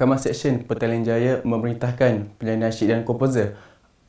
Mahkamah Seksyen Petaling Jaya memerintahkan penyanyi nasyid dan komposer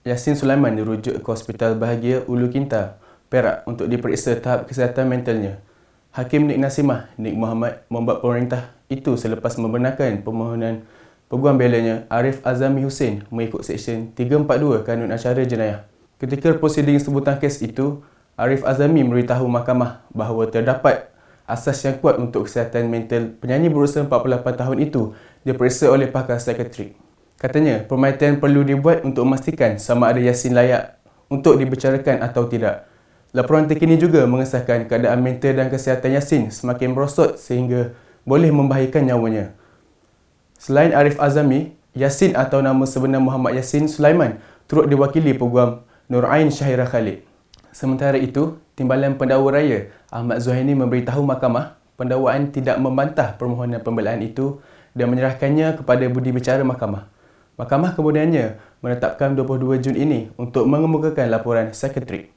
Yassin Sulaiman dirujuk ke Hospital Bahagia Ulu Kinta, Perak untuk diperiksa tahap kesihatan mentalnya. Hakim Nik Nasimah, Nik Muhammad membuat perintah itu selepas membenarkan permohonan peguam belanya Arif Azami Hussein mengikut Seksyen 342 Kanun Acara Jenayah. Ketika prosiding sebutan kes itu, Arif Azami memberitahu mahkamah bahawa terdapat asas yang kuat untuk kesihatan mental penyanyi berusia 48 tahun itu diperiksa oleh pakar psikiatrik. Katanya, pemerhatian perlu dibuat untuk memastikan sama ada Yassin layak untuk dibicarakan atau tidak. Laporan terkini juga mengesahkan keadaan mental dan kesihatan Yassin semakin merosot sehingga boleh membahayakan nyawanya. Selain Arif Azami, Yassin atau nama sebenar Muhammad Yassin Sulaiman turut diwakili peguam Nur Ain Syahira Khalid. Sementara itu, Timbalan Pendakwa Raya Ahmad Zuhaini memberitahu mahkamah pendakwaan tidak membantah permohonan pembelaan itu dan menyerahkannya kepada budi bicara mahkamah. Mahkamah kemudiannya menetapkan 22 Jun ini untuk mengemukakan laporan psikiatrik.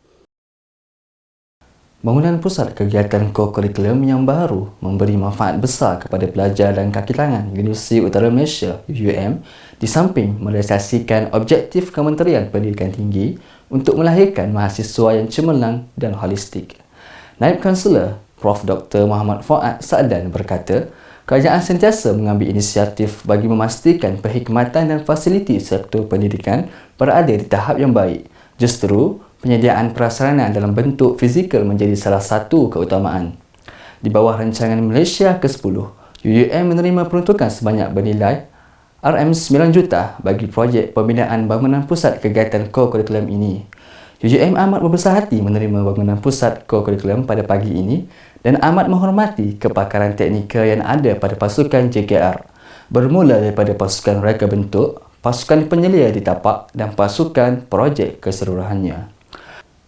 Bangunan pusat kegiatan ko-kurikulum yang baru memberi manfaat besar kepada pelajar dan kaki tangan Universiti Utara Malaysia (UUM) di samping merealisasikan objektif Kementerian Pendidikan Tinggi untuk melahirkan mahasiswa yang cemerlang dan holistik. Naib Kansellor Prof. Dr. Muhammad Fuad Sa'dan berkata, kerajaan sentiasa mengambil inisiatif bagi memastikan perkhidmatan dan fasiliti sektor pendidikan berada di tahap yang baik. Justru, penyediaan prasarana dalam bentuk fizikal menjadi salah satu keutamaan. Di bawah rancangan Malaysia ke-10, UUM menerima peruntukan sebanyak bernilai RM9 juta bagi projek pembinaan bangunan pusat kegiatan ko-kurikulum ini. UUM amat berbesar hati menerima bangunan pusat ko-kurikulum pada pagi ini dan amat menghormati kepakaran teknikal yang ada pada pasukan JKR, bermula daripada pasukan reka bentuk, pasukan penyelia di tapak dan pasukan projek keseluruhannya.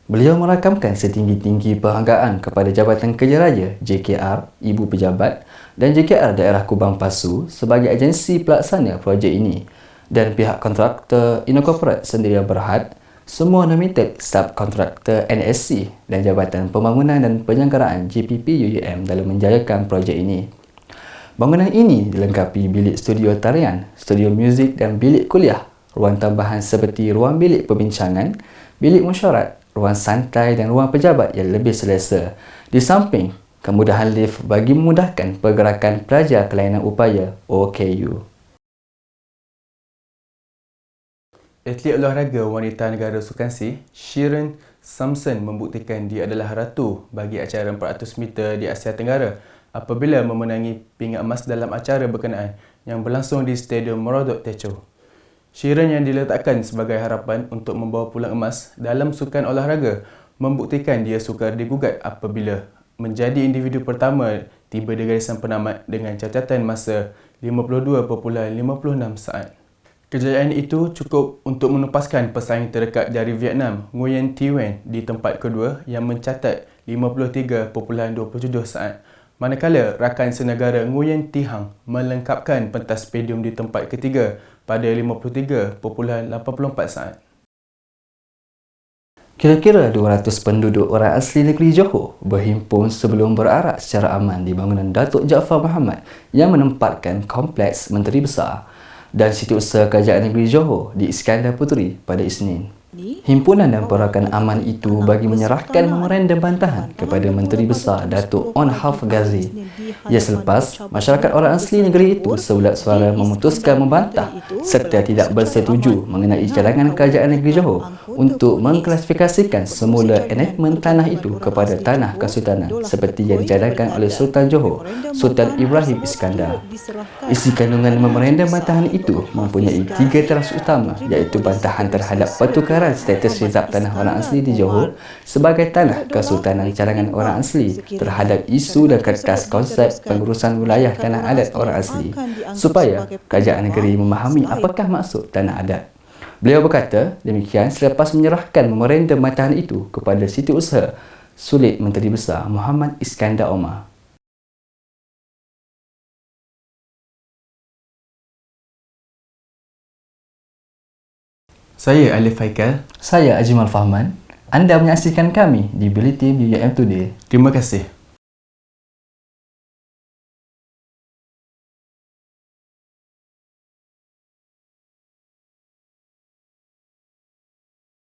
Beliau merakamkan setinggi-tinggi penghargaan kepada Jabatan Kerja Raya JKR, Ibu Pejabat dan JKR Daerah Kubang Pasu sebagai agensi pelaksana projek ini dan pihak kontraktor Innocorporate Sendirian Berhad, semua nominated subkontraktor NSC dan Jabatan Pembangunan dan Penyelenggaraan JPP UUM dalam menjayakan projek ini. Bangunan ini dilengkapi bilik studio tarian, studio muzik dan bilik kuliah, ruang tambahan seperti ruang bilik perbincangan, bilik mesyuarat, ruang santai dan ruang pejabat yang lebih selesa. Di samping, kemudahan lift bagi memudahkan pergerakan pelajar kelainan upaya OKU. Atlet olahraga wanita negara Sukan C, Shirin Samson membuktikan dia adalah ratu bagi acara 400 meter di Asia Tenggara apabila memenangi pingat emas dalam acara berkenaan yang berlangsung di Stadium Morodok Techow. Shirin yang diletakkan sebagai harapan untuk membawa pulang emas dalam sukan olahraga membuktikan dia sukar digugat apabila menjadi individu pertama tiba di garisan penamat dengan catatan masa 52.56 saat. Kejayaan itu cukup untuk menupaskan pesaing terdekat dari Vietnam, Nguyen Thi Wen di tempat kedua yang mencatat 53.27 saat. Manakala rakan senegara Nguyen Thi Hang melengkapkan pentas podium di tempat ketiga pada 53.84 saat. Kira-kira 200 penduduk orang asli negeri Johor berhimpun sebelum berarak secara aman di bangunan Datuk Jaafar Mohamad yang menempatkan Kompleks Menteri Besar dan Setiausaha Kerajaan Negeri Johor di Iskandar Puteri pada Isnin. Himpunan dan perakan aman itu bagi menyerahkan memorandum bantahan kepada Menteri Besar Datuk On Half Ghazi. Ia selepas masyarakat orang asli negeri itu sebulat suara memutuskan membantah serta tidak bersetuju mengenai cadangan Kerajaan Negeri Johor untuk mengklasifikasikan semula enactment tanah itu kepada tanah kesultanan seperti yang dicadangkan oleh Sultan Johor, Sultan Ibrahim Iskandar. Isi kandungan memorandum bantahan itu mempunyai 3 teras utama iaitu bantahan terhadap pertukaran status rizab tanah orang asli di Johor sebagai tanah kesultanan cadangan orang asli terhadap isu dan kertas konsep pengurusan wilayah tanah adat orang asli supaya kerajaan negeri memahami apakah maksud tanah adat. Beliau berkata demikian selepas menyerahkan memorandum bantahan itu kepada Setiausaha Sulit Menteri Besar Muhammad Iskandar Omar. Saya Alif Haikal. Saya Ajimal Fahman. Anda menyaksikan kami di Bulletin UUM Today. Terima kasih.